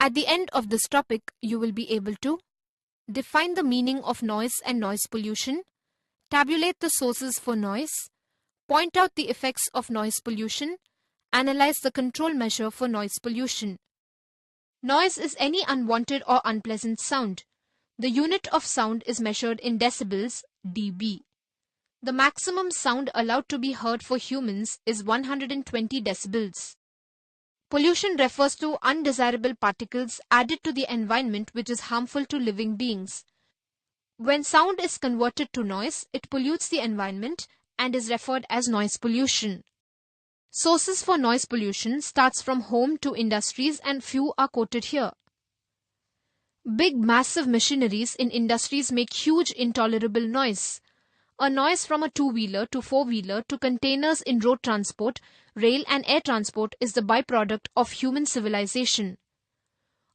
At the end of this topic, you will be able to define the meaning of noise and noise pollution, tabulate the sources for noise, point out the effects of noise pollution, analyze the control measure for noise pollution. Noise is any unwanted or unpleasant sound. The unit of sound is measured in decibels, dB. The maximum sound allowed to be heard for humans is 120 decibels. Pollution refers to undesirable particles added to the environment which is harmful to living beings. When sound is converted to noise, it pollutes the environment and is referred as noise pollution. Sources for noise pollution starts from home to industries and few are quoted here. Big massive machineries in industries make huge intolerable noise. A noise from a two-wheeler to four-wheeler to containers in road transport, rail and air transport is the byproduct of human civilization.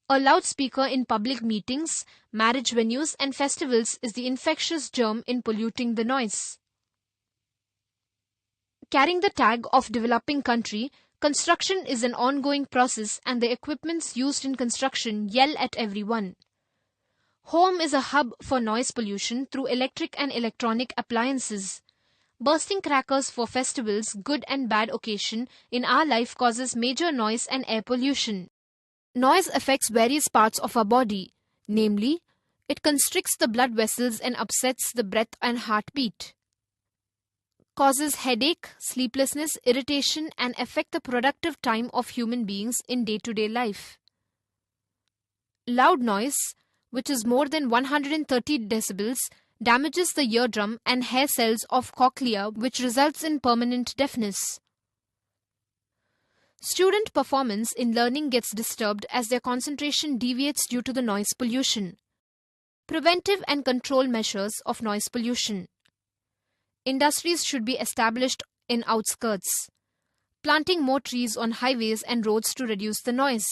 A loudspeaker in public meetings, marriage venues and festivals is the infectious germ in polluting the noise. Carrying the tag of developing country, construction is an ongoing process and the equipments used in construction yell at everyone. Home is a hub for noise pollution through electric and electronic appliances. Bursting crackers for festivals, good and bad occasion in our life causes major noise and air pollution. Noise affects various parts of our body, namely, it constricts the blood vessels and upsets the breath and heartbeat. Causes headache, sleeplessness, irritation and affect the productive time of human beings in day-to-day life. Loud noise, which is more than 130 decibels, damages the eardrum and hair cells of cochlea, which results in permanent deafness. Student performance in learning gets disturbed as their concentration deviates due to the noise pollution. Preventive and control measures of noise pollution. Industries should be established in outskirts. Planting more trees on highways and roads to reduce the noise.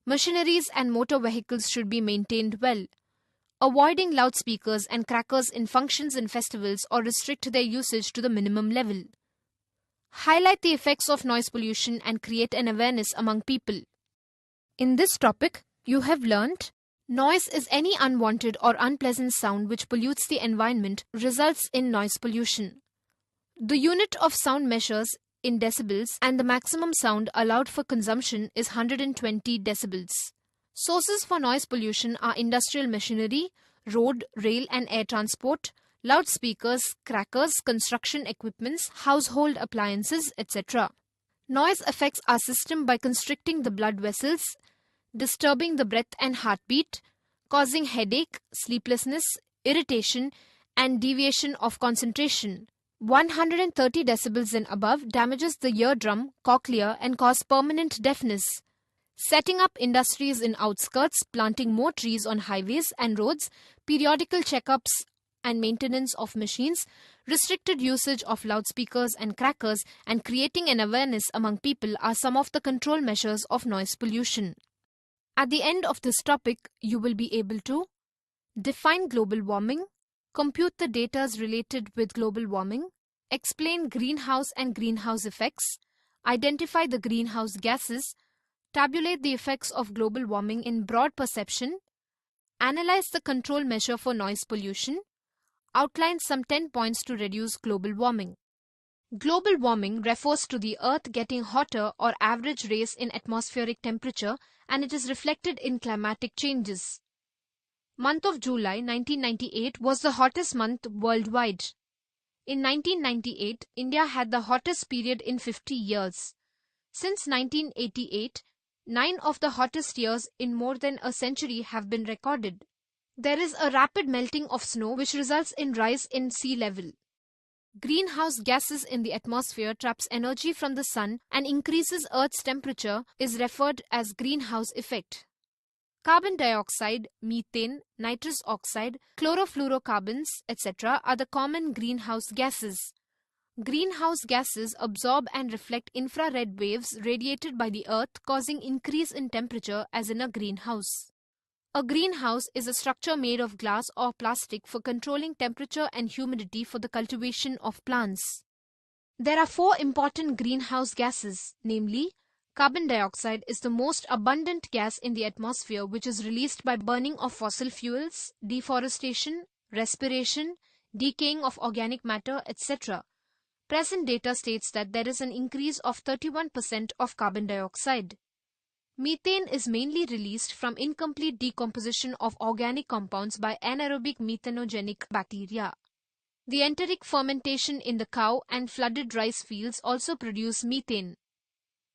Machineries and motor vehicles should be maintained well. Avoiding loudspeakers and crackers in functions and festivals or restrict their usage to the minimum level. Highlight the effects of noise pollution and create an awareness among people. In this topic, you have learnt noise is any unwanted or unpleasant sound which pollutes the environment, results in noise pollution. The unit of sound measures in decibels and the maximum sound allowed for consumption is 120 decibels. Sources for noise pollution are industrial machinery, road, rail and air transport, loudspeakers, crackers, construction equipments, household appliances, etc. Noise affects our system by constricting the blood vessels, disturbing the breath and heartbeat, causing headache, sleeplessness, irritation, and deviation of concentration. 130 decibels and above damages the eardrum, cochlea, and cause permanent deafness. Setting up industries in outskirts, planting more trees on highways and roads, periodical checkups and maintenance of machines, restricted usage of loudspeakers and crackers, and creating an awareness among people are some of the control measures of noise pollution. At the end of this topic, you will be able to define global warming, compute the data related with global warming, explain greenhouse and greenhouse effects, identify the greenhouse gases, tabulate the effects of global warming in broad perception, analyze the control measure for noise pollution, outline some 10 points to reduce global warming. Global warming refers to the Earth getting hotter or average raise in atmospheric temperature, and it is reflected in climatic changes. Month of July 1998 was the hottest month worldwide. In 1998, India had the hottest period in 50 years. Since 1988, 9 of the hottest years in more than a century have been recorded. There is a rapid melting of snow which results in rise in sea level. Greenhouse gases in the atmosphere traps energy from the sun and increases Earth's temperature is referred as greenhouse effect. Carbon dioxide, methane, nitrous oxide, chlorofluorocarbons, etc. are the common greenhouse gases. Greenhouse gases absorb and reflect infrared waves radiated by the Earth, causing increase in temperature as in a greenhouse. A greenhouse is a structure made of glass or plastic for controlling temperature and humidity for the cultivation of plants. There are 4 important greenhouse gases, namely Carbon dioxide is the most abundant gas in the atmosphere, which is released by burning of fossil fuels, deforestation, respiration, decaying of organic matter, etc. Present data states that there is an increase of 31% of carbon dioxide. Methane is mainly released from incomplete decomposition of organic compounds by anaerobic methanogenic bacteria. The enteric fermentation in the cow and flooded rice fields also produce methane.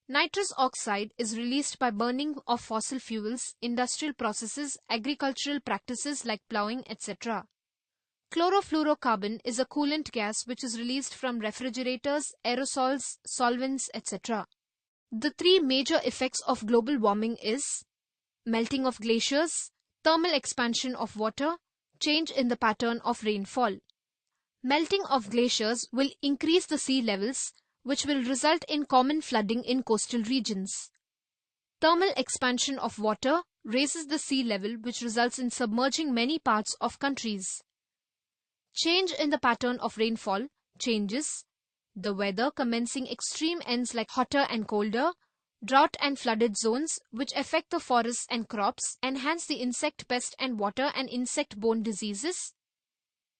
Nitrous oxide is released by burning of fossil fuels, industrial processes, agricultural practices like plowing, etc. Chlorofluorocarbon is a coolant gas which is released from refrigerators, aerosols, solvents, etc. The three major effects of global warming is melting of glaciers, thermal expansion of water, change in the pattern of rainfall. Melting of glaciers will increase the sea levels, which will result in common flooding in coastal regions. Thermal expansion of water raises the sea level, which results in submerging many parts of countries. Change in the pattern of rainfall changes the weather, commencing extreme ends like hotter and colder, drought and flooded zones, which affect the forests and crops, enhance the insect pest and water and insect-borne diseases.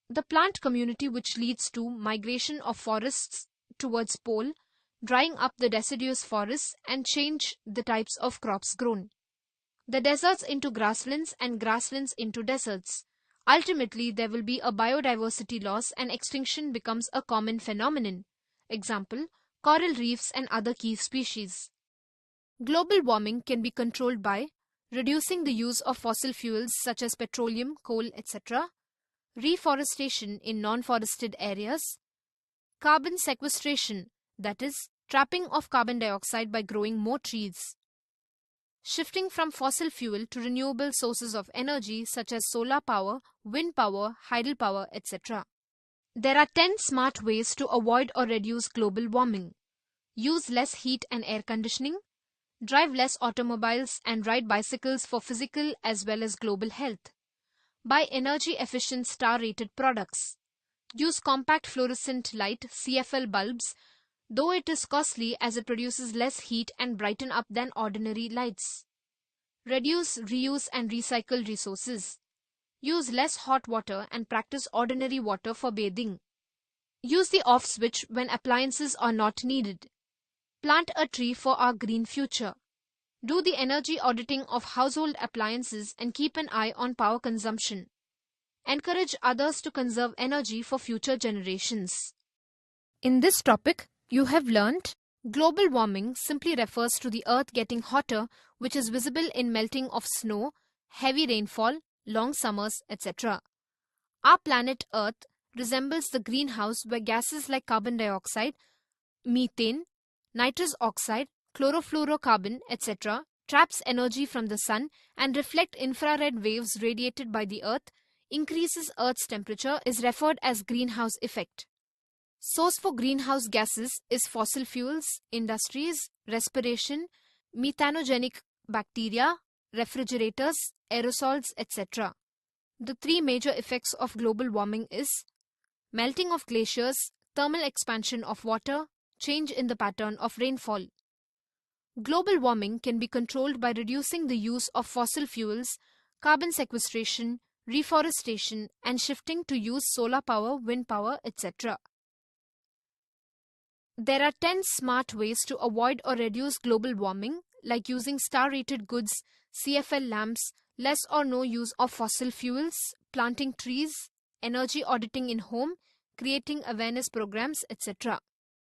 The plant community, which leads to migration of forests towards pole, drying up the deciduous forests and change the types of crops grown. The deserts into grasslands and grasslands into deserts. Ultimately, there will be a biodiversity loss and extinction becomes a common phenomenon. Example, coral reefs and other key species. Global warming can be controlled by reducing the use of fossil fuels such as petroleum, coal, etc., reforestation in non-forested areas, carbon sequestration, that is, trapping of carbon dioxide by growing more trees, shifting from fossil fuel to renewable sources of energy such as solar power, wind power, hydropower, etc. There are 10 smart ways to avoid or reduce global warming. Use less heat and air conditioning, drive less automobiles and ride bicycles for physical as well as global health. Buy energy-efficient star-rated products. Use compact fluorescent light CFL bulbs, though it is costly as it produces less heat and brighten up than ordinary lights. Reduce, reuse and recycle resources. Use less hot water and practice ordinary water for bathing. Use the off switch when appliances are not needed. Plant a tree for our green future. Do the energy auditing of household appliances and keep an eye on power consumption. Encourage others to conserve energy for future generations. In this topic, you have learnt global warming simply refers to the earth getting hotter, which is visible in melting of snow, heavy rainfall, long summers, etc. Our planet Earth resembles the greenhouse where gases like carbon dioxide, methane, nitrous oxide, chlorofluorocarbon, etc. traps energy from the sun and reflect infrared waves radiated by the earth, increases Earth's temperature is referred as greenhouse effect. Source for greenhouse gases is fossil fuels, industries, respiration, methanogenic bacteria, refrigerators, aerosols, etc. The three major effects of global warming is melting of glaciers, thermal expansion of water, change in the pattern of rainfall. Global warming can be controlled by reducing the use of fossil fuels, carbon sequestration, reforestation, and shifting to use solar power, wind power, etc. There are 10 smart ways to avoid or reduce global warming, like using star-rated goods, CFL lamps, less or no use of fossil fuels, planting trees, energy auditing in home, creating awareness programs, etc.